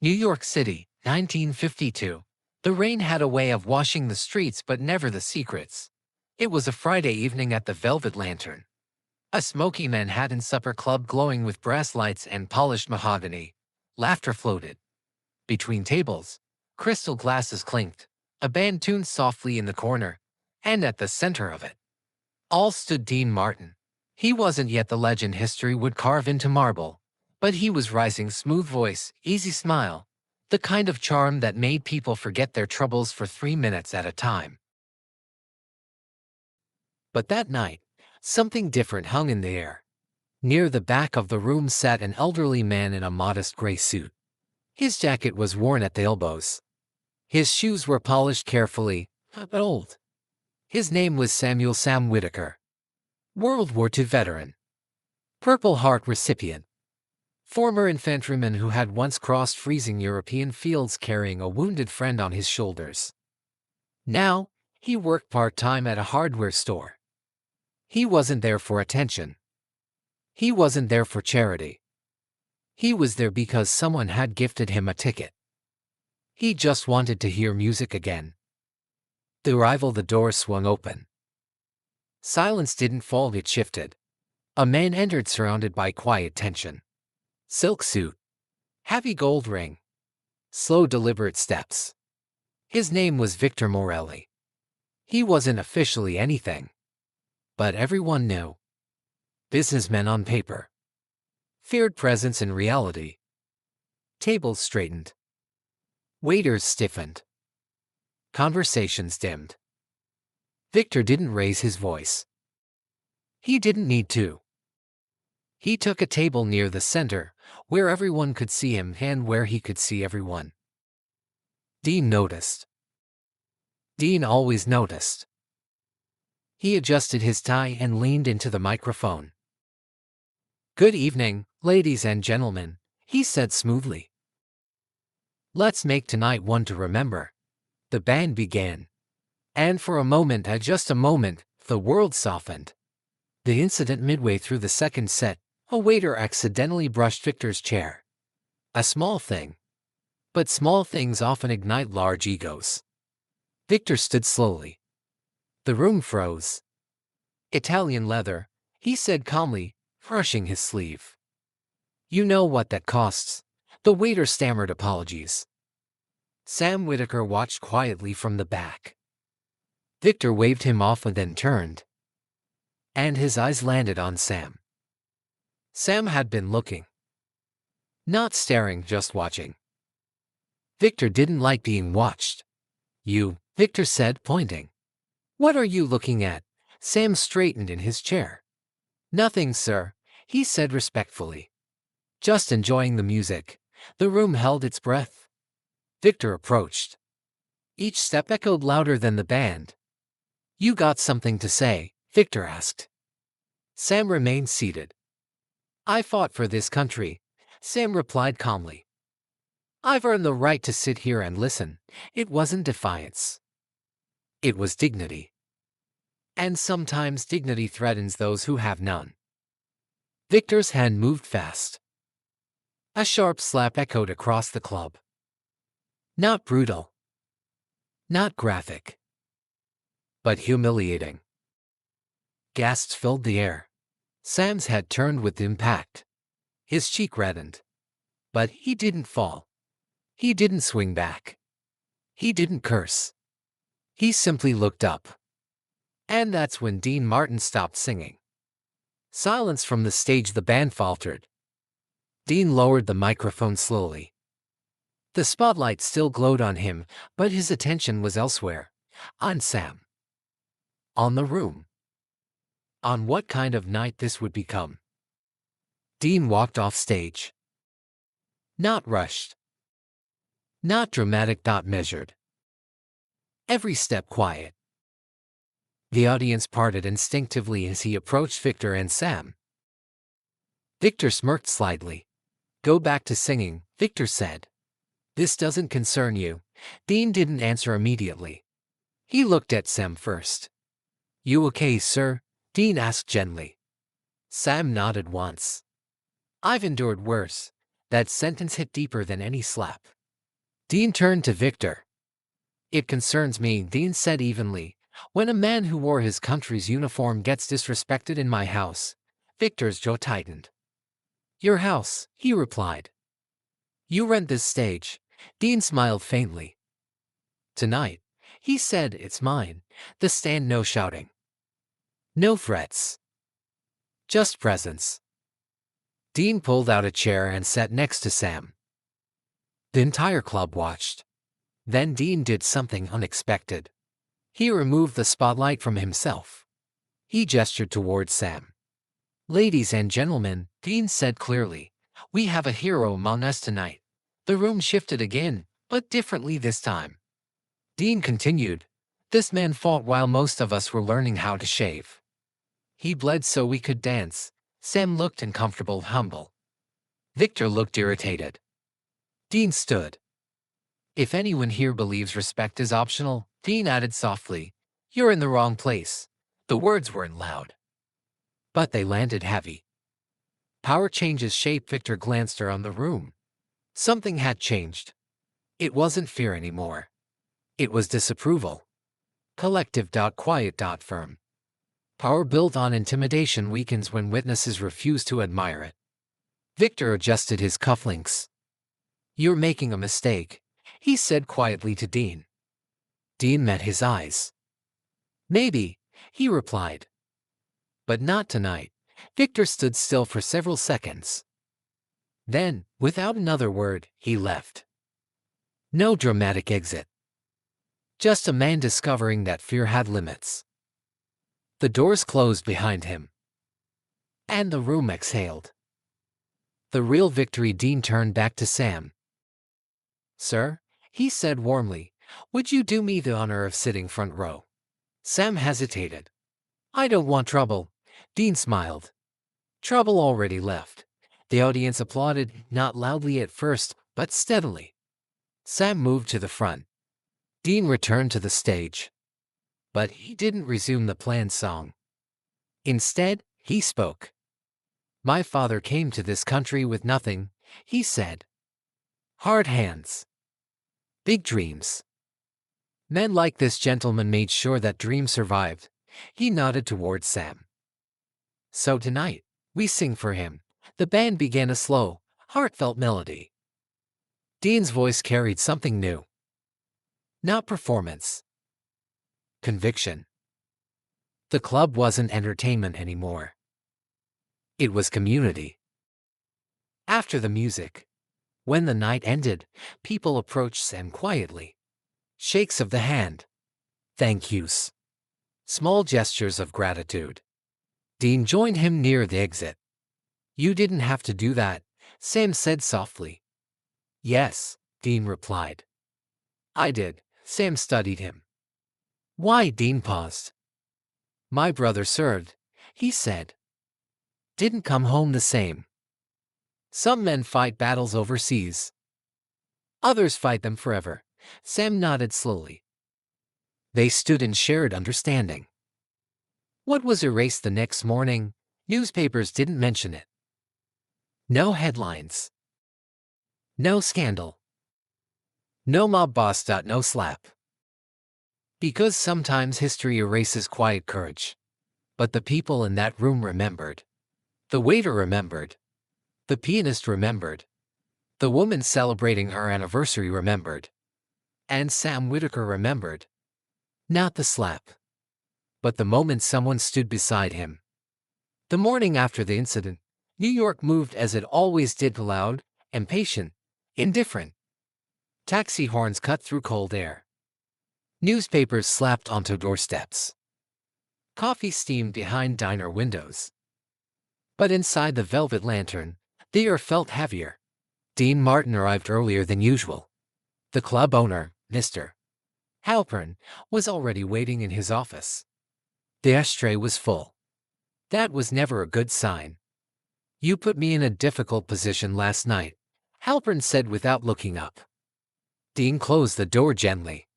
New York City, 1952. The rain had a way of washing the streets but never the secrets. It was a Friday evening at the Velvet Lantern, a smoky Manhattan supper club glowing with brass lights and polished mahogany. Laughter floated between tables. Crystal glasses clinked. A band tuned softly in the corner, and at the center of it all stood Dean Martin. He wasn't yet the legend history would carve into marble, but he was rising, smooth voice, easy smile, the kind of charm that made people forget their troubles for 3 minutes at a time. But that night, something different hung in the air. Near the back of the room sat an elderly man in a modest gray suit. His jacket was worn at the elbows. His shoes were polished carefully, but old. His name was Sam Whitaker, World War II veteran, Purple Heart recipient, former infantryman who had once crossed freezing European fields carrying a wounded friend on his shoulders. Now, he worked part-time at a hardware store. He wasn't there for attention. He wasn't there for charity. He was there because someone had gifted him a ticket. He just wanted to hear music again. The door swung open. Silence didn't fall, it shifted. A man entered surrounded by quiet tension. Silk suit. Heavy gold ring. Slow, deliberate steps. His name was Victor Morelli. He wasn't officially anything, but everyone knew. Businessman on paper. Feared presence in reality. Tables straightened. Waiters stiffened. Conversations dimmed. Victor didn't raise his voice. He didn't need to. He took a table near the center, where everyone could see him and where he could see everyone. Dean noticed. Dean always noticed. He adjusted his tie and leaned into the microphone. "Good evening, ladies and gentlemen," he said smoothly. "Let's make tonight one to remember." The band began. And for a moment, just a moment, the world softened. The incident midway through the second set, a waiter accidentally brushed Victor's chair. A small thing. But small things often ignite large egos. Victor stood slowly. The room froze. "Italian leather," he said calmly, brushing his sleeve. "You know what that costs." The waiter stammered apologies. Sam Whitaker watched quietly from the back. Victor waved him off and then turned. And his eyes landed on Sam. Sam had been looking. Not staring, just watching. Victor didn't like being watched. "You," Victor said, pointing. "What are you looking at?" Sam straightened in his chair. "Nothing, sir," he said respectfully. "Just enjoying the music." The room held its breath. Victor approached. Each step echoed louder than the band. "You got something to say?" Victor asked. Sam remained seated. "I fought for this country," Sam replied calmly. "I've earned the right to sit here and listen." It wasn't defiance. It was dignity. And sometimes dignity threatens those who have none. Victor's hand moved fast. A sharp slap echoed across the club. Not brutal. Not graphic. But humiliating. Gasps filled the air. Sam's head turned with impact. His cheek reddened. But he didn't fall. He didn't swing back. He didn't curse. He simply looked up. And that's when Dean Martin stopped singing. Silence from the stage, the band faltered. Dean lowered the microphone slowly. The spotlight still glowed on him, but his attention was elsewhere. On Sam. On the room. On what kind of night this would become. Dean walked off stage. Not rushed. Not dramatic, not measured. Every step quiet. The audience parted instinctively as he approached Victor and Sam. Victor smirked slightly. "Go back to singing," Victor said. "This doesn't concern you." Dean didn't answer immediately. He looked at Sam first. "You okay, sir?" Dean asked gently. Sam nodded once. "I've endured worse." That sentence hit deeper than any slap. Dean turned to Victor. It concerns me, Dean said evenly. When a man who wore his country's uniform gets disrespected in my house. Victor's jaw tightened. Your house, he replied. You rent this stage. Dean smiled faintly. Tonight, he said, it's mine. The stand, no shouting. No threats. Just presence. Dean pulled out a chair and sat next to Sam. The entire club watched. Then Dean did something unexpected. He removed the spotlight from himself. He gestured toward Sam. Ladies and gentlemen, Dean said clearly, we have a hero among us tonight. The room shifted again, but differently this time. Dean continued, this man fought while most of us were learning how to shave. He bled so we could dance. Sam looked uncomfortable, humble. Victor looked irritated. Dean stood. If anyone here believes respect is optional, Dean added softly, you're in the wrong place. The words weren't loud, but they landed heavy. Power changes shape. Victor glanced around the room. Something had changed. It wasn't fear anymore. It was disapproval. Collective. Quiet. Firm. Power built on intimidation weakens when witnesses refuse to admire it. Victor adjusted his cufflinks. You're making a mistake, he said quietly to Dean. Dean met his eyes. Maybe, he replied. But not tonight. Victor stood still for several seconds. Then, without another word, he left. No dramatic exit. Just a man discovering that fear had limits. The doors closed behind him. And the room exhaled. The real victory. Dean turned back to Sam. Sir, he said warmly, would you do me the honor of sitting front row? Sam hesitated. I don't want trouble. Dean smiled. Trouble already left. The audience applauded, not loudly at first, but steadily. Sam moved to the front. Dean returned to the stage. But he didn't resume the planned song. Instead, he spoke. My father came to this country with nothing, he said. Hard hands. Big dreams. Men like this gentleman made sure that dreams survived. He nodded toward Sam. So tonight, we sing for him. The band began a slow, heartfelt melody. Dean's voice carried something new. Not performance. Conviction. The club wasn't entertainment anymore. It was community. After the music, when the night ended, people approached Sam quietly. Shakes of the hand. Thank yous. Small gestures of gratitude. Dean joined him near the exit. You didn't have to do that, Sam said softly. Yes, Dean replied. I did. Sam studied him. Why? Dean paused. My brother served, he said. Didn't come home the same. Some men fight battles overseas. Others fight them forever. Sam nodded slowly. They stood in shared understanding. What was erased the next morning? Newspapers didn't mention it. No headlines. No scandal. No mob boss. No slap. Because sometimes history erases quiet courage. But the people in that room remembered. The waiter remembered. The pianist remembered. The woman celebrating her anniversary remembered. And Sam Whitaker remembered. Not the slap, but the moment someone stood beside him. The morning after the incident, New York moved as it always did, loud, impatient, indifferent. Taxi horns cut through cold air. Newspapers slapped onto doorsteps. Coffee steamed behind diner windows. But inside the velvet lantern, the air felt heavier. Dean Martin arrived earlier than usual. The club owner, Mr. Halpern, was already waiting in his office. The ashtray was full. That was never a good sign. You put me in a difficult position last night, Halpern said without looking up. Dean closed the door gently.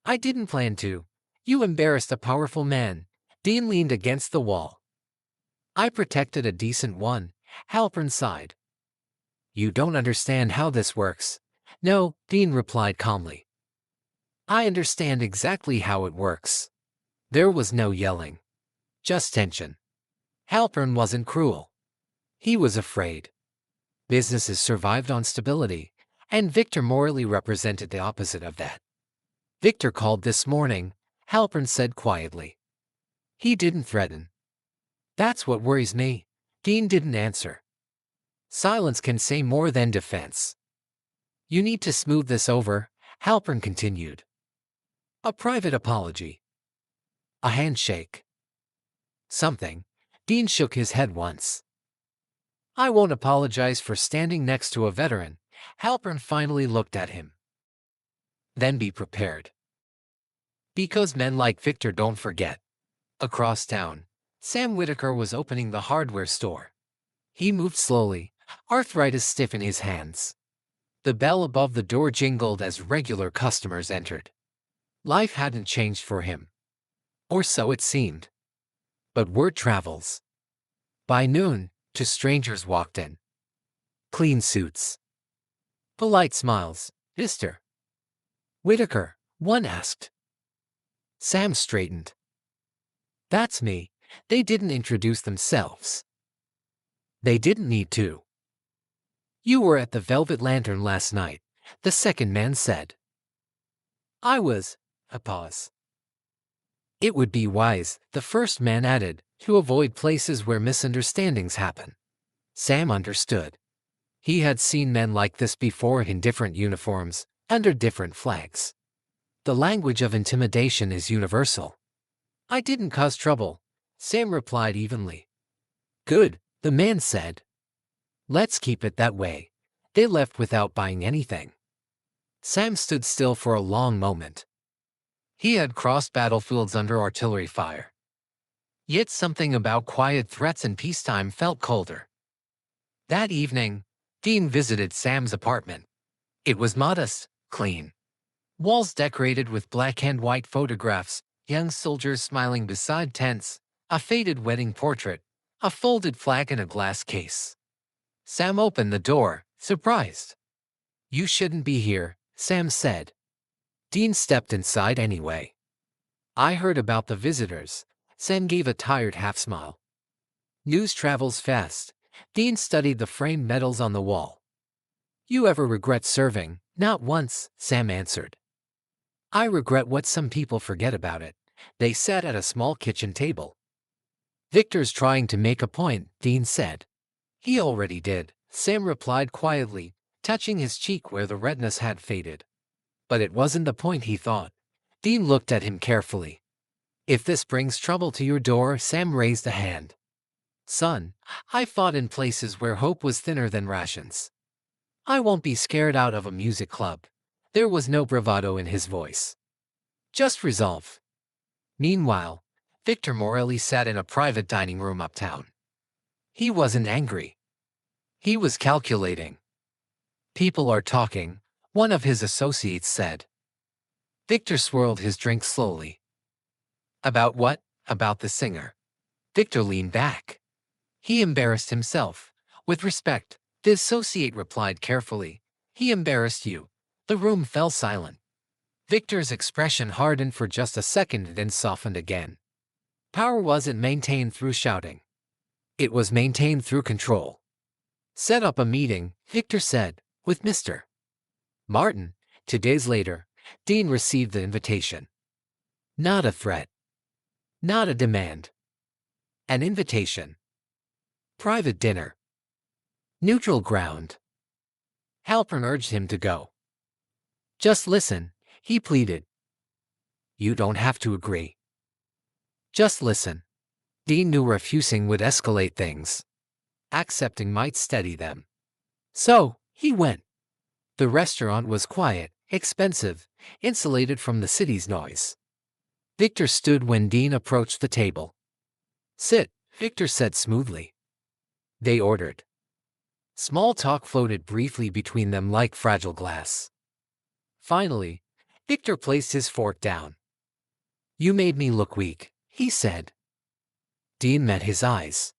I didn't plan to. You embarrassed a powerful man. Dean leaned against the wall. I protected a decent one, Halpern sighed. You don't understand how this works. No, Dean replied calmly. I understand exactly how it works. There was no yelling. Just tension. Halpern wasn't cruel. He was afraid. Businesses survived on stability, and Victor morally represented the opposite of that. Victor called this morning, Halpern said quietly. He didn't threaten. That's what worries me. Dean didn't answer. Silence can say more than defense. You need to smooth this over, Halpern continued. A private apology. A handshake. Something. Dean shook his head once. I won't apologize for standing next to a veteran. Halpern finally looked at him. Then be prepared. Because men like Victor don't forget. Across town, Sam Whitaker was opening the hardware store. He moved slowly, arthritis stiff in his hands. The bell above the door jingled as regular customers entered. Life hadn't changed for him. Or so it seemed. But word travels. By noon, two strangers walked in. Clean suits. Polite smiles. Mr. Whitaker, one asked. Sam straightened. That's me. They didn't introduce themselves. They didn't need to. You were at the Velvet Lantern last night, the second man said. I was. A pause. It would be wise, the first man added, to avoid places where misunderstandings happen. Sam understood. He had seen men like this before in different uniforms, under different flags. The language of intimidation is universal. I didn't cause trouble, Sam replied evenly. Good, the man said. Let's keep it that way. They left without buying anything. Sam stood still for a long moment. He had crossed battlefields under artillery fire. Yet something about quiet threats in peacetime felt colder. That evening, Dean visited Sam's apartment. It was modest, clean. Walls decorated with black and white photographs, young soldiers smiling beside tents, a faded wedding portrait, a folded flag in a glass case. Sam opened the door, surprised. You shouldn't be here, Sam said. Dean stepped inside anyway. I heard about the visitors. Sam gave a tired half-smile. News travels fast. Dean studied the framed medals on the wall. You ever regret serving? Not once, Sam answered. I regret what some people forget about it. They sat at a small kitchen table. Victor's trying to make a point, Dean said. He already did, Sam replied quietly, touching his cheek where the redness had faded. But it wasn't the point he thought. Dean looked at him carefully. If this brings trouble to your door, Sam raised a hand. Son, I fought in places where hope was thinner than rations. I won't be scared out of a music club. There was no bravado in his voice. Just resolve. Meanwhile, Victor Morelli sat in a private dining room uptown. He wasn't angry. He was calculating. People are talking, one of his associates said. Victor swirled his drink slowly. About what? About the singer. Victor leaned back. He embarrassed himself. With respect, the associate replied carefully. He embarrassed you. The room fell silent. Victor's expression hardened for just a second, then softened again. Power wasn't maintained through shouting. It was maintained through control. Set up a meeting, Victor said, with Mr. Martin. 2 days later, Dean received the invitation. Not a threat. Not a demand. An invitation. Private dinner. Neutral ground. Halpern urged him to go. Just listen, he pleaded. You don't have to agree. Just listen. Dean knew refusing would escalate things. Accepting might steady them. So, he went. The restaurant was quiet, expensive, insulated from the city's noise. Victor stood when Dean approached the table. Sit, Victor said smoothly. They ordered. Small talk floated briefly between them like fragile glass. Finally, Victor placed his fork down. You made me look weak, he said. Dean met his eyes.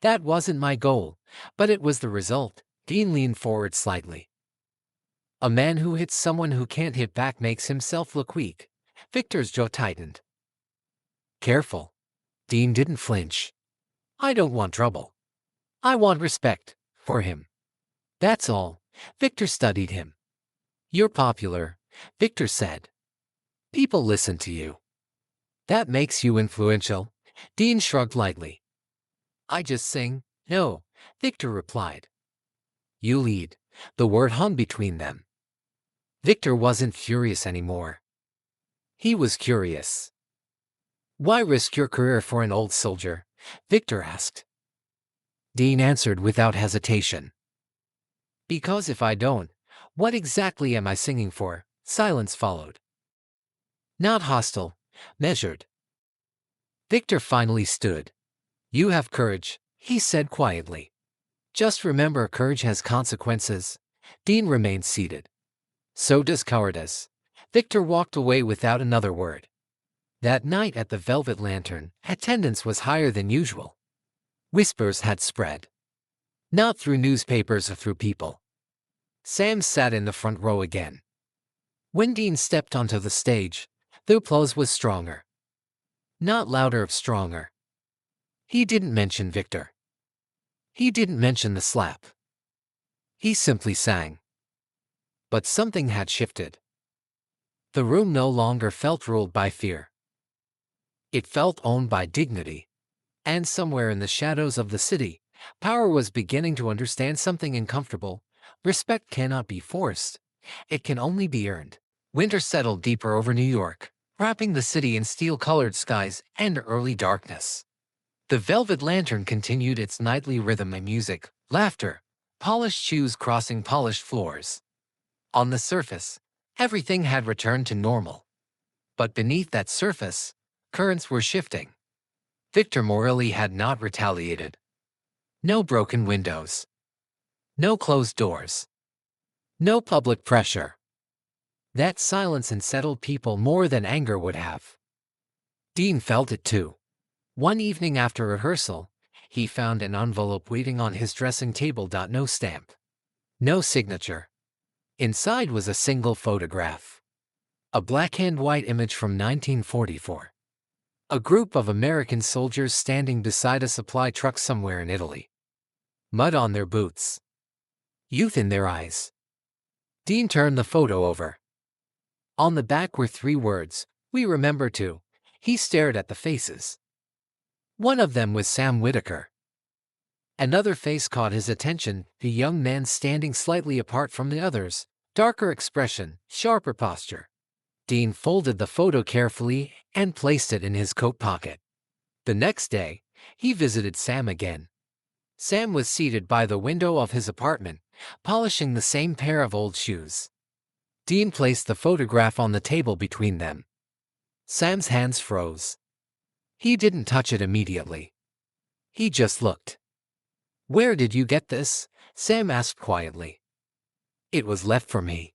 That wasn't my goal, but it was the result, Dean leaned forward slightly. A man who hits someone who can't hit back makes himself look weak. Victor's jaw tightened. Careful. Dean didn't flinch. I don't want trouble. I want respect for him. That's all. Victor studied him. You're popular, Victor said. People listen to you. That makes you influential. Dean shrugged lightly. I just sing. No, Victor replied. You lead. The word hung between them. Victor wasn't furious anymore. He was curious. Why risk your career for an old soldier? Victor asked. Dean answered without hesitation. Because if I don't, what exactly am I singing for? Silence followed. Not hostile, measured. Victor finally stood. You have courage, he said quietly. Just remember, courage has consequences. Dean remained seated. So does cowardice. Victor walked away without another word. That night at the Velvet Lantern, attendance was higher than usual. Whispers had spread. Not through newspapers or through people. Sam sat in the front row again. When Dean stepped onto the stage, the applause was stronger. Not louder, stronger. He didn't mention Victor. He didn't mention the slap. He simply sang. But something had shifted. The room no longer felt ruled by fear. It felt owned by dignity. And somewhere in the shadows of the city, power was beginning to understand something uncomfortable. Respect cannot be forced. It can only be earned. Winter settled deeper over New York, wrapping the city in steel-colored skies and early darkness. The Velvet Lantern continued its nightly rhythm and music, laughter, polished shoes crossing polished floors. On the surface, everything had returned to normal. But beneath that surface, currents were shifting. Victor Morelli had not retaliated. No broken windows. No closed doors. No public pressure. That silence unsettled people more than anger would have. Dean felt it too. One evening after rehearsal, he found an envelope waiting on his dressing table. No stamp. No signature. Inside was a single photograph. A black-and-white image from 1944. A group of American soldiers standing beside a supply truck somewhere in Italy. Mud on their boots. Youth in their eyes. Dean turned the photo over. On the back were 3 words, "We remember to." He stared at the faces. One of them was Sam Whitaker. Another face caught his attention, the young man standing slightly apart from the others, darker expression, sharper posture. Dean folded the photo carefully and placed it in his coat pocket. The next day, he visited Sam again. Sam was seated by the window of his apartment, polishing the same pair of old shoes. Dean placed the photograph on the table between them. Sam's hands froze. He didn't touch it immediately. He just looked. Where did you get this? Sam asked quietly. It was left for me.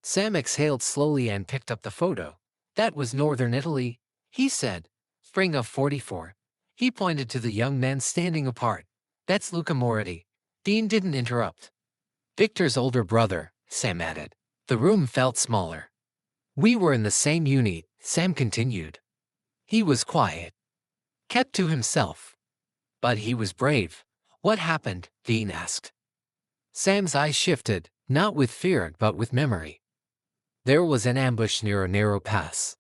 Sam exhaled slowly and picked up the photo. That was northern Italy, he said. Spring of 44. He pointed to the young men standing apart. That's Luca Moretti. Dean didn't interrupt. Victor's older brother, Sam added. The room felt smaller. We were in the same unit, Sam continued. He was quiet. Kept to himself. But he was brave. What happened? Dean asked. Sam's eyes shifted, not with fear but with memory. There was an ambush near a narrow pass.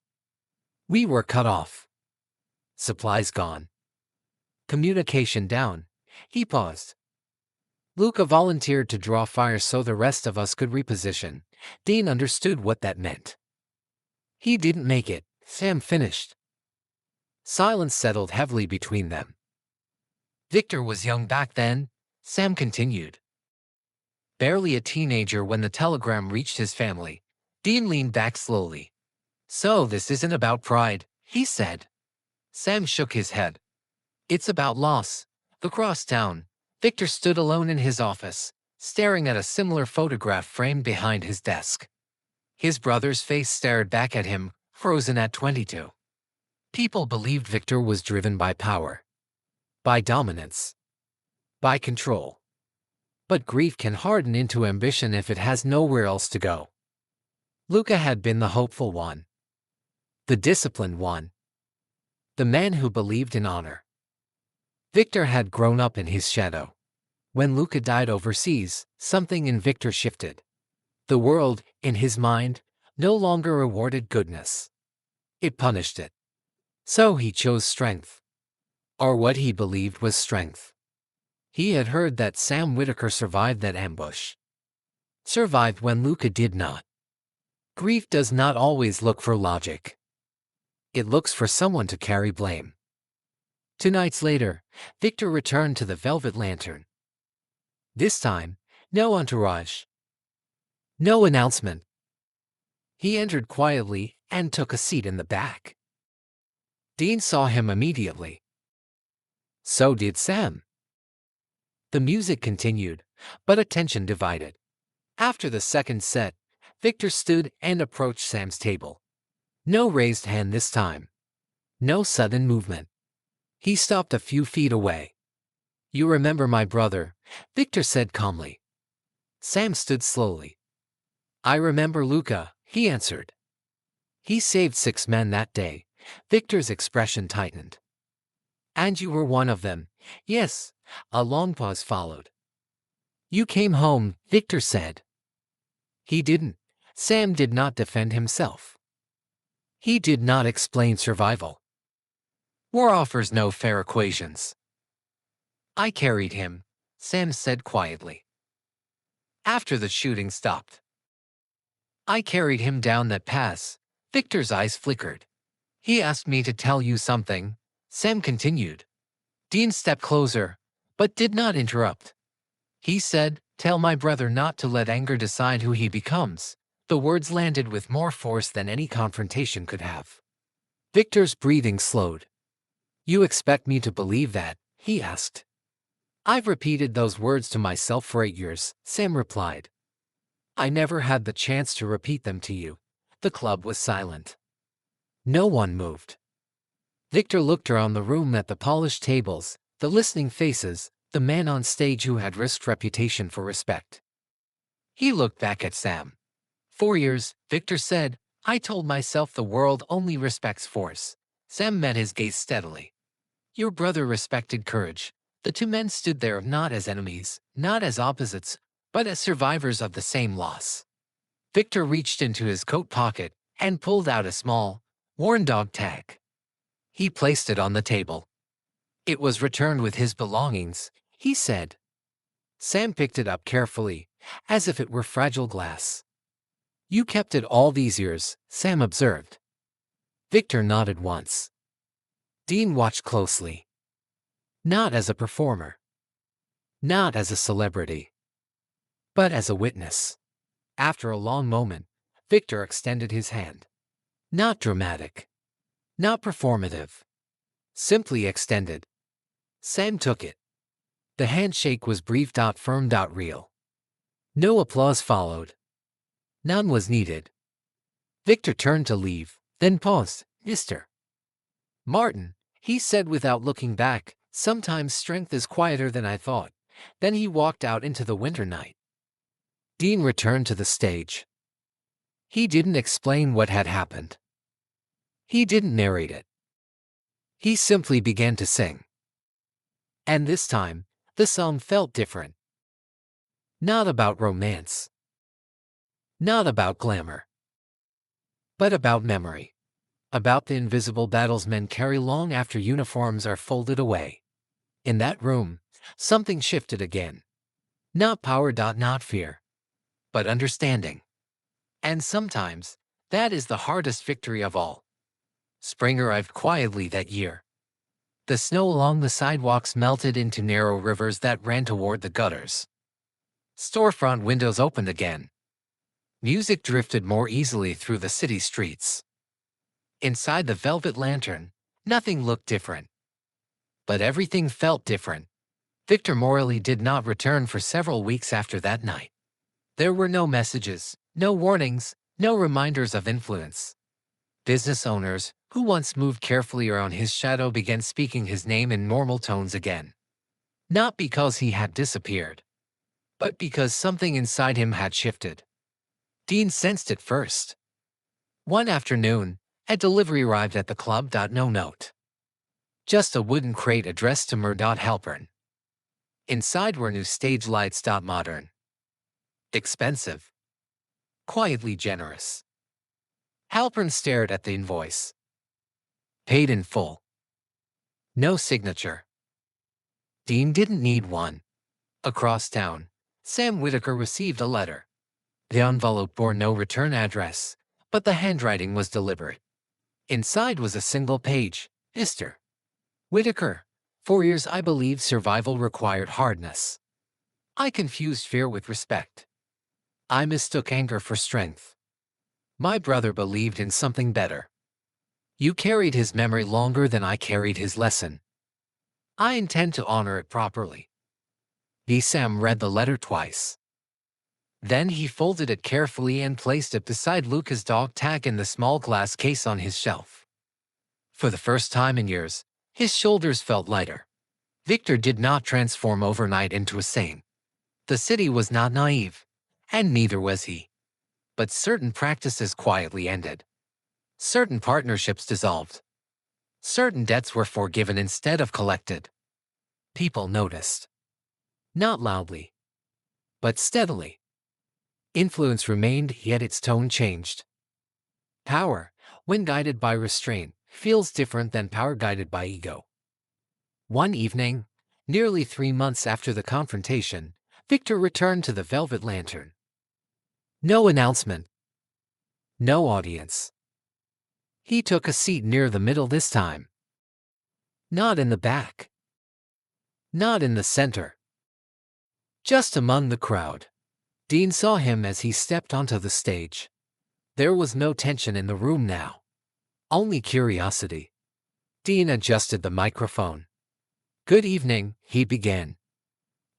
We were cut off. Supplies gone. Communication down. He paused. Luca volunteered to draw fire so the rest of us could reposition. Dean understood what that meant. He didn't make it, Sam finished. Silence settled heavily between them. Victor was young back then, Sam continued. Barely a teenager when the telegram reached his family. Dean leaned back slowly. So this isn't about pride, he said. Sam shook his head. It's about loss. Across town, Victor stood alone in his office, staring at a similar photograph framed behind his desk. His brother's face stared back at him, frozen at 22. People believed Victor was driven by power. By dominance. By control. But grief can harden into ambition if it has nowhere else to go. Luca had been the hopeful one, the disciplined one, the man who believed in honor. Victor had grown up in his shadow. When Luca died overseas, something in Victor shifted. The world, in his mind, no longer rewarded goodness. It punished it. So he chose strength. Or what he believed was strength. He had heard that Sam Whitaker survived that ambush. Survived when Luca did not. Grief does not always look for logic. It looks for someone to carry blame. 2 nights later, Victor returned to the Velvet Lantern. This time, no entourage. No announcement. He entered quietly and took a seat in the back. Dean saw him immediately. So did Sam. The music continued, but attention divided. After the second set, Victor stood and approached Sam's table. No raised hand this time. No sudden movement. He stopped a few feet away. "You remember my brother," Victor said calmly. Sam stood slowly. "I remember Luca," he answered. "He saved 6 men that day." Victor's expression tightened. "And you were one of them." "Yes." A long pause followed. "You came home," Victor said. He didn't. Sam did not defend himself. He did not explain survival. War offers no fair equations. "I carried him," Sam said quietly. After the shooting stopped. "I carried him down that pass." Victor's eyes flickered. "He asked me to tell you something," Sam continued. Dean stepped closer, but did not interrupt. He said, "Tell my brother not to let anger decide who he becomes." The words landed with more force than any confrontation could have. Victor's breathing slowed. "You expect me to believe that?" he asked. "I've repeated those words to myself for 8 years," Sam replied. "I never had the chance to repeat them to you." The club was silent. No one moved. Victor looked around the room at the polished tables, the listening faces, the man on stage who had risked reputation for respect. He looked back at Sam. 4 years, Victor said. "I told myself the world only respects force." Sam met his gaze steadily. "Your brother respected courage." The 2 men stood there not as enemies, not as opposites, but as survivors of the same loss. Victor reached into his coat pocket and pulled out a small, worn dog tag. He placed it on the table. "It was returned with his belongings," he said. Sam picked it up carefully, as if it were fragile glass. "You kept it all these years," Sam observed. Victor nodded once. Dean watched closely. Not as a performer. Not as a celebrity. But as a witness. After a long moment, Victor extended his hand. Not dramatic. Not performative. Simply extended. Sam took it. The handshake was brief, firm, real. No applause followed. None was needed. Victor turned to leave, then paused. "Mr. Martin," he said without looking back, "sometimes strength is quieter than I thought." Then he walked out into the winter night. Dean returned to the stage. He didn't explain what had happened. He didn't narrate it. He simply began to sing. And this time, the song felt different. Not about romance. Not about glamour. But about memory. About the invisible battles men carry long after uniforms are folded away. In that room, something shifted again. Not power, not fear, but understanding. And sometimes, that is the hardest victory of all. Spring arrived quietly that year. The snow along the sidewalks melted into narrow rivers that ran toward the gutters. Storefront windows opened again. Music drifted more easily through the city streets. Inside the Velvet Lantern, nothing looked different. But everything felt different. Victor Morley did not return for several weeks after that night. There were no messages, no warnings, no reminders of influence. Business owners, who once moved carefully around his shadow, began speaking his name in normal tones again. Not because he had disappeared, but because something inside him had shifted. Dean sensed it first. One afternoon, a delivery arrived at the club. No note. Just a wooden crate addressed to Halpern. Inside were new stage lights. Modern. Expensive. Quietly generous. Halpern stared at the invoice. Paid in full. No signature. Dean didn't need one. Across town, Sam Whitaker received a letter. The envelope bore no return address, but the handwriting was deliberate. Inside was a single page. Mr. Whitaker, 4 years I believe survival required hardness. I confused fear with respect. I mistook anger for strength. My brother believed in something better. You carried his memory longer than I carried his lesson. I intend to honor it properly. Sam read the letter twice. Then he folded it carefully and placed it beside Luca's dog tag in the small glass case on his shelf. For the first time in years, his shoulders felt lighter. Victor did not transform overnight into a saint. The city was not naive, and neither was he. But certain practices quietly ended. Certain partnerships dissolved. Certain debts were forgiven instead of collected. People noticed. Not loudly, but steadily. Influence remained, yet its tone changed. Power, when guided by restraint, feels different than power guided by ego. One evening, nearly 3 months after the confrontation, Victor returned to the Velvet Lantern. No announcement. No audience. He took a seat near the middle this time. Not in the back. Not in the center. Just among the crowd. Dean saw him as he stepped onto the stage. There was no tension in the room now. Only curiosity. Dean adjusted the microphone. Good evening, he began.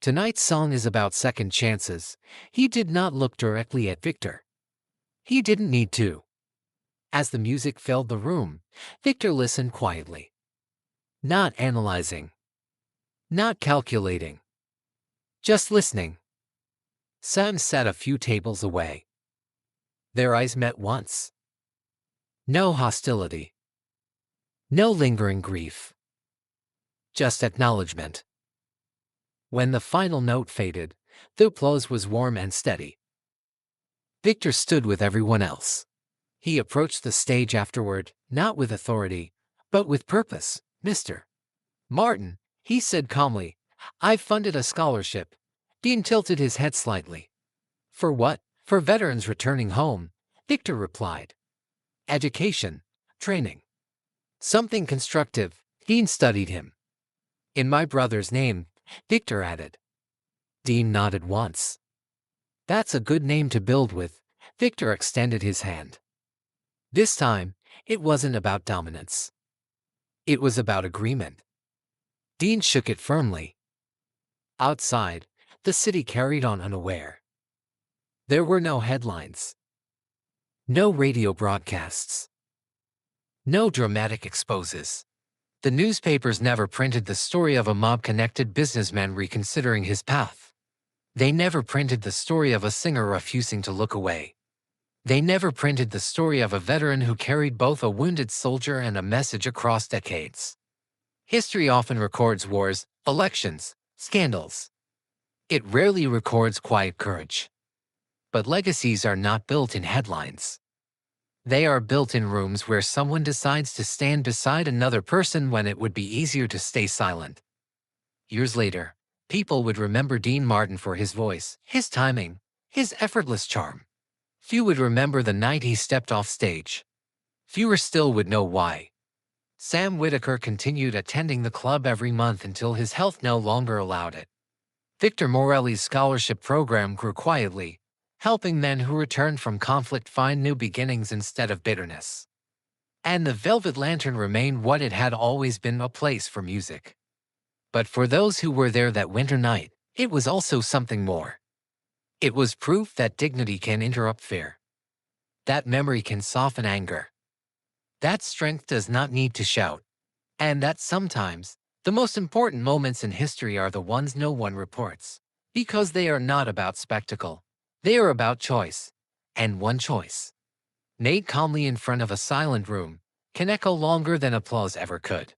Tonight's song is about second chances. He did not look directly at Victor. He didn't need to. As the music filled the room, Victor listened quietly. Not analyzing. Not calculating. Just listening. Sam sat a few tables away. Their eyes met once. No hostility. No lingering grief. Just acknowledgement. When the final note faded, the applause was warm and steady. Victor stood with everyone else. He approached the stage afterward, not with authority, but with purpose. Mr. Martin, he said calmly, I've funded a scholarship. Dean tilted his head slightly. For what? For veterans returning home, Victor replied. Education. Training. Something constructive. Dean studied him. In my brother's name, Victor added. Dean nodded once. That's a good name to build with. Victor extended his hand. This time, it wasn't about dominance. It was about agreement. Dean shook it firmly. Outside, the city carried on unaware. There were no headlines. No radio broadcasts. No dramatic exposes. The newspapers never printed the story of a mob-connected businessman reconsidering his path. They never printed the story of a singer refusing to look away. They never printed the story of a veteran who carried both a wounded soldier and a message across decades. History often records wars, elections, scandals. It rarely records quiet courage. But legacies are not built in headlines. They are built in rooms where someone decides to stand beside another person when it would be easier to stay silent. Years later, people would remember Dean Martin for his voice, his timing, his effortless charm. Few would remember the night he stepped off stage. Fewer still would know why. Sam Whitaker continued attending the club every month until his health no longer allowed it. Victor Morelli's scholarship program grew quietly, helping men who returned from conflict find new beginnings instead of bitterness. And the Velvet Lantern remained what it had always been, a place for music. But for those who were there that winter night, it was also something more. It was proof that dignity can interrupt fear. That memory can soften anger. That strength does not need to shout. And that sometimes, the most important moments in history are the ones no one reports. Because they are not about spectacle. They are about choice. And one choice, made calmly in front of a silent room, can echo longer than applause ever could.